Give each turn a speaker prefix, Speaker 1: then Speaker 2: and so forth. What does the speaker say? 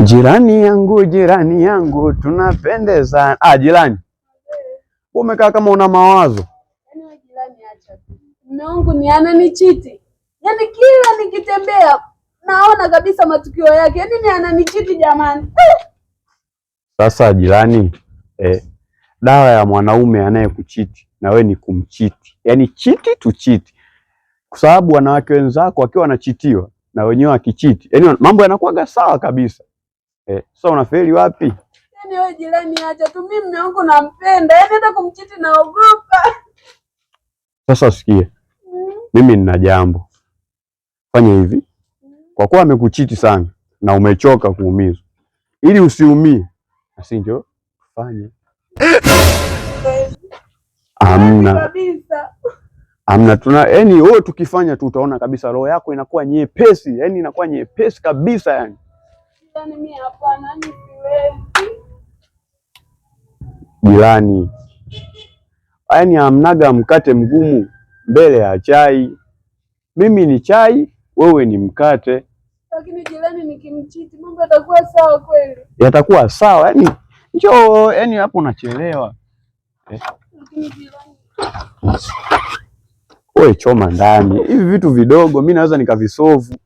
Speaker 1: Jirani yangu tunapendeza. Jirani. Umekaa kama una mawazo.
Speaker 2: Yaani wewe jirani acha tu. Mume wangu ni ananichiti. Yaani kila nikitembea naona kabisa matukio yake. Yaani ni ananichiti jamani.
Speaker 1: Sasa jirani, dawa ya mwanaume anayekuchiti na we ni kumchiti. Yaani chiti tu chiti. Kwa sababu wanawake wenzako wakiwa wanachitiwa na wenyewe wakichiti, yaani mambo yanakuwa sawa kabisa. Sasa unafeli wapi?
Speaker 2: Yaani wewe jirani acha tu, mimi mume wangu nampenda. Yaani hata kumchiti naogopa.
Speaker 1: Sasa sikia. Mimi nina jambo. Fanya hivi. Kwa kuwa amekuchiti sana na umechoka kuumizwa, ili usiumie, basi ndio fanye. Amna. Yaani wewe tukifanya tu utaona kabisa roho yako inakuwa nyepesi, yaani inakuwa nyepesi kabisa yani.
Speaker 2: Yaani mimi hapana, ni siwezi.
Speaker 1: Jirani. Yaani hamnaga mkate mgumu mbele ya chai. Mimi ni chai, wewe ni mkate.
Speaker 2: Lakini jirani nikimchiti mambo yatakuwa sawa kweli?
Speaker 1: Yatakuwa sawa, yaani njoo, yaani hapo unachelewa.
Speaker 2: Lakini jirani.
Speaker 1: Wewe choma ndani. Hivi vitu vidogo mimi naweza nikavisolve.